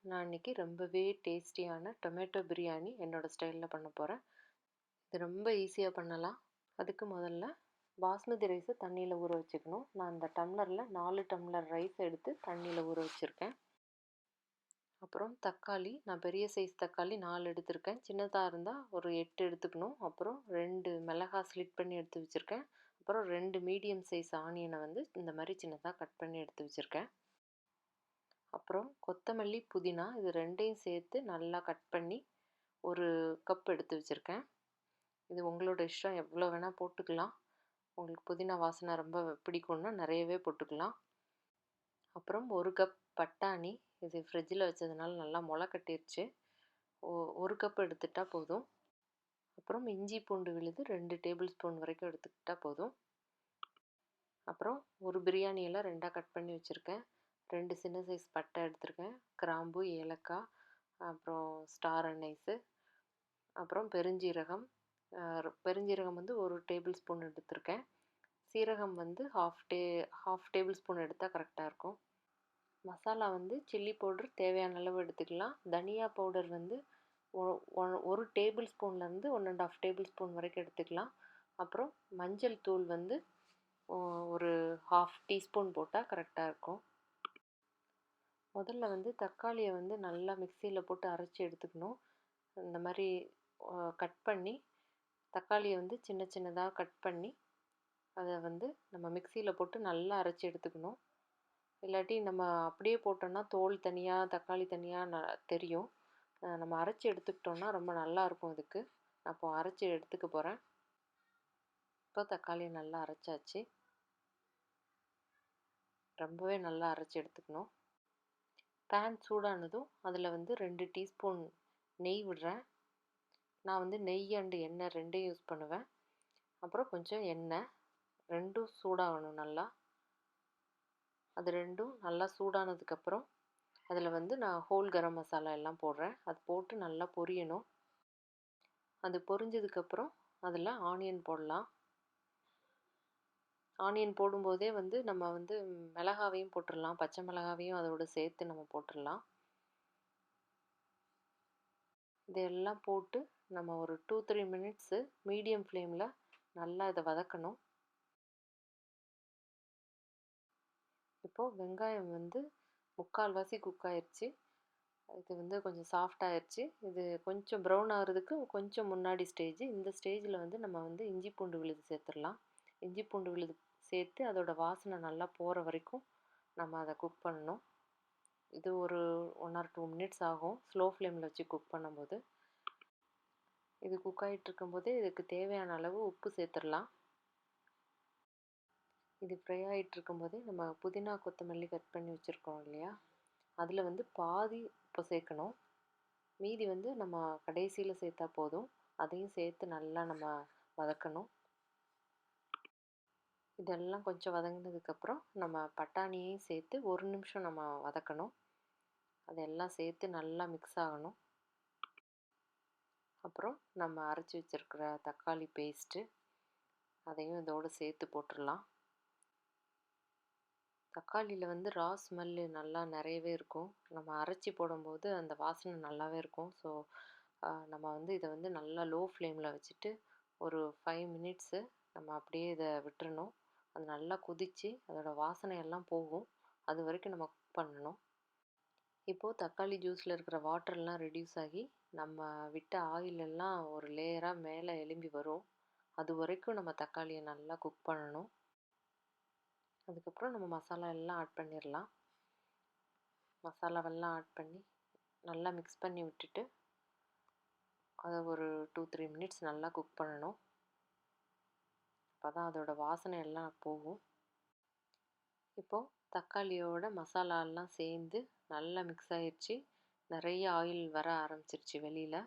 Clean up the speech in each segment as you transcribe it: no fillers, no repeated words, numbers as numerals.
நான் இன்னைக்கு ரொம்பவே டேஸ்டியான டொமேட்டோ பிரியாணி என்னோட ஸ்டைலில் பண்ண போகிறேன். இது ரொம்ப ஈஸியாக பண்ணலாம். அதுக்கு முதல்ல பாஸ்மதி ரைஸை தண்ணியில் ஊற வச்சுக்கணும். நான் இந்த டம்ளரில் 4 டம்ளர் ரைஸ் எடுத்து தண்ணியில் ஊற வச்சுருக்கேன். அப்புறம் தக்காளி, நான் பெரிய சைஸ் தக்காளி 4 எடுத்திருக்கேன். சின்னதாக இருந்தால் ஒரு 8 எடுத்துக்கணும். அப்புறம் 2 மிளகாய் ஸ்லிட் பண்ணி எடுத்து வச்சுருக்கேன். அப்புறம் 2 மீடியம் சைஸ் ஆனியனை வந்து இந்த மாதிரி சின்னதாக கட் பண்ணி எடுத்து வச்சுருக்கேன். அப்புறம் கொத்தமல்லி, புதினா இது 2யும் சேர்த்து நல்லா கட் பண்ணி ஒரு கப் எடுத்து வச்சுருக்கேன். இது உங்களோட இஷ்டம், எவ்வளோ வேணால் போட்டுக்கலாம். உங்களுக்கு புதினா வாசனை ரொம்ப பிடிக்கும்னா நிறையவே போட்டுக்கலாம். அப்புறம் ஒரு கப் பட்டாணி, இது ஃப்ரிட்ஜில் வச்சதுனால நல்லா முளை கட்டிருச்சு. ஒரு கப் எடுத்துட்டால் போதும். அப்புறம் இஞ்சி பூண்டு விழுது 2 டேபிள் ஸ்பூன் வரைக்கும் எடுத்துக்கிட்டால் போதும். அப்புறம் ஒரு பிரியாணி இலை 2ஆக கட் பண்ணி வச்சுருக்கேன். 2 சின்ன சைஸ் பட்டை எடுத்திருக்கேன். கிராம்பு, ஏலக்காய், அப்புறம் ஸ்டார் அனைஸு, அப்புறம் பெருஞ்சீரகம். பெருஞ்சீரகம் வந்து ஒரு டேபிள் ஸ்பூன் எடுத்திருக்கேன். சீரகம் வந்து ஹாஃப் டேபிள் ஸ்பூன் எடுத்தால் கரெக்டாக இருக்கும். மசாலா வந்து சில்லி பவுடர் தேவையான அளவு எடுத்துக்கலாம். தனியா பவுடர் வந்து ஒரு டேபிள் ஸ்பூன்லேருந்து 1.5 டேபிள் ஸ்பூன் வரைக்கும் எடுத்துக்கலாம். அப்புறம் மஞ்சள் தூள் வந்து ஒரு ஹாஃப் டீஸ்பூன் போட்டால் கரெக்டாக இருக்கும். முதல்ல வந்து தக்காளியை வந்து நல்லா மிக்சியில் போட்டு அரைச்சி எடுத்துக்கணும். இந்த மாதிரி கட் பண்ணி தக்காளியை வந்து சின்ன சின்னதாக கட் பண்ணி அதை வந்து நம்ம மிக்சியில் போட்டு நல்லா அரைச்சி எடுத்துக்கணும். இல்லாட்டி நம்ம அப்படியே போட்டோம்னா தோல் தனியாக தக்காளி தனியாக தெரியும். நம்ம அரைச்சி எடுத்துக்கிட்டோம்னா ரொம்ப நல்லாயிருக்கும். இதுக்கு நான் இப்போ அரைச்சி எடுத்துக்க போகிறேன். இப்போ தக்காளியை நல்லா அரைச்சாச்சு. ரொம்பவே நல்லா அரைச்சி எடுத்துக்கணும். பேன் சூடானதும் அதில் வந்து 2 டீஸ்பூன் நெய் விடுறேன். நான் வந்து நெய் அண்டு எண்ணெய் 2யும் யூஸ் பண்ணுவேன். அப்புறம் கொஞ்சம் எண்ணெய், 2ம் சூடாகணும் நல்லா. அது 2ம் நல்லா சூடானதுக்கப்புறம் அதில் வந்து நான் ஹோல் கரம் மசாலா எல்லாம் போடுறேன். அது போட்டு நல்லா பொரியணும். அது பொரிஞ்சதுக்கப்புறம் அதில் ஆனியன் போடலாம். ஆனியன் போடும்போதே வந்து நம்ம வந்து மிளகாவையும் போட்டுடலாம். பச்சை மிளகாவையும் அதோடு சேர்த்து நம்ம போட்டுடலாம். இதெல்லாம் போட்டு நம்ம ஒரு 2-3 மினிட்ஸு மீடியம் ஃப்ளேமில் நல்லா இதை வதக்கணும். இப்போது வெங்காயம் வந்து 3/4 குக் ஆயிடுச்சு. இது வந்து கொஞ்சம் சாஃப்ட் ஆயிடுச்சு. இது கொஞ்சம் ப்ரௌன் ஆகிறதுக்கு கொஞ்சம் முன்னாடி ஸ்டேஜ். இந்த ஸ்டேஜில் வந்து நம்ம வந்து இஞ்சி பூண்டு விழுது சேர்த்துடலாம். இஞ்சி பூண்டு விழுது சேர்த்து அதோட வாசனை நல்லா போகிற வரைக்கும் நம்ம அதை குக் பண்ணணும். இது ஒரு 1 or 2 மினிட்ஸ் ஆகும் ஸ்லோ ஃப்ளேமில் வச்சு குக் பண்ணும்போது. இது குக் ஆகிட்டு இருக்கும்போதே இதுக்கு தேவையான அளவு உப்பு சேர்த்துடலாம். இது ஃப்ரை ஆகிட்டு இருக்கும்போதே நம்ம புதினா கொத்தமல்லி கட் பண்ணி வச்சுருக்கோம் இல்லையா, அதில் வந்து பாதி உப்பு சேர்க்கணும். மீதி வந்து நம்ம கடைசியில் சேர்த்தா போதும். அதையும் சேர்த்து நல்லா நம்ம வதக்கணும். இதெல்லாம் கொஞ்சம் வதங்கினதுக்கப்புறம் நம்ம பட்டாணியையும் சேர்த்து 1 நிமிஷம் நம்ம வதக்கணும். அதெல்லாம் சேர்த்து நல்லா மிக்ஸ் ஆகணும். அப்புறம் நம்ம அரைச்சி வச்சுருக்கிற தக்காளி பேஸ்ட்டு அதையும் இதோடு சேர்த்து போட்டுடலாம். தக்காளியில் வந்து ரா ஸ்மெல்லு நல்லா நிறையவே இருக்கும். நம்ம அரைச்சி போடும்போது அந்த வாசனை நல்லாவே இருக்கும். ஸோ நம்ம வந்து இதை வந்து நல்லா லோ ஃப்ளேமில் வச்சுட்டு ஒரு 5 மினிட்ஸு நம்ம அப்படியே இதை விட்டுறணும். அது நல்லா கொதித்து அதோடய வாசனையெல்லாம் போகும். அது வரைக்கும் நம்ம குக் பண்ணணும். இப்போது தக்காளி ஜூஸில் இருக்கிற வாட்டர்லாம் ரெடியூஸ் ஆகி நம்ம விட்ட ஆயிலெல்லாம் ஒரு லேயராக மேலே எழும்பி வரும். அது வரைக்கும் நம்ம தக்காளியை நல்லா குக் பண்ணணும். அதுக்கப்புறம் நம்ம மசாலா எல்லாம் ஆட் பண்ணிடலாம். மசாலாவெல்லாம் ஆட் பண்ணி நல்லா மிக்ஸ் பண்ணி விட்டுட்டு அதை ஒரு 2-3 மினிட்ஸ் நல்லா குக் பண்ணணும். அப்போ தான் அதோட வாசனை எல்லாம் போகும். இப்போது தக்காளியோட மசாலாலாம் சேர்ந்து நல்லா மிக்ஸ் ஆகிடுச்சு. நிறைய ஆயில் வர ஆரம்பிச்சிருச்சு வெளியில்.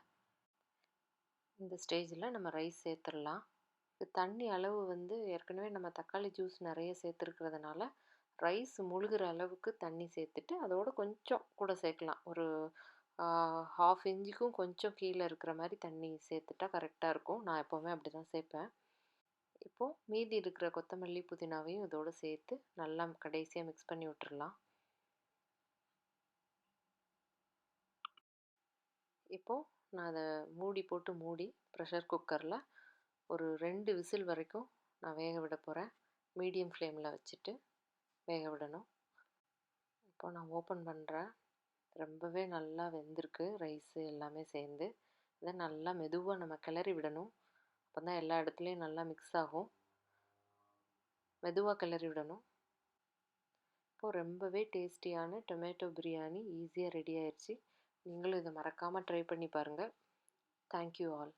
இந்த ஸ்டேஜில் நம்ம ரைஸ் சேர்த்துடலாம். தண்ணி அளவு வந்து ஏற்கனவே நம்ம தக்காளி ஜூஸ் நிறைய சேர்த்துருக்கிறதுனால ரைஸ் முழுகிற அளவுக்கு தண்ணி சேர்த்துட்டு அதோட கொஞ்சம் கூட சேர்க்கலாம். ஒரு 1/2 இன்ச்சுக்கும் கொஞ்சம் கீழே இருக்கிற மாதிரி தண்ணி சேர்த்துட்டா கரெக்டாக இருக்கும். நான் எப்போவுமே அப்படி தான் சேர்ப்பேன். இப்போது மீதி இருக்கிற கொத்தமல்லி புதினாவையும் இதோடு சேர்த்து நல்லா கடைசியாக மிக்ஸ் பண்ணி விட்டுறலாம். இப்போது நான் அதை மூடி ப்ரெஷர் குக்கரில் ஒரு 2 விசில் வரைக்கும் நான் வேக விட போகிறேன். மீடியம் ஃப்ளேமில் வச்சுட்டு வேக விடணும். இப்போ நான் ஓப்பன் பண்ணுறேன். ரொம்பவே நல்லா வெந்திருக்கு ரைஸு எல்லாமே சேர்ந்து. இதை நல்லா மெதுவாக நம்ம கிளறி விடணும். அப்போ தான் எல்லா இடத்துலையும் நல்லா மிக்ஸ் ஆகும். மெதுவாக கிளறி விடணும். இப்போது ரொம்பவே டேஸ்டியான டொமேட்டோ பிரியாணி ஈஸியாக ரெடி ஆயிடுச்சு. நீங்களும் இதை மறக்காமல் ட்ரை பண்ணி பாருங்கள். Thank you all.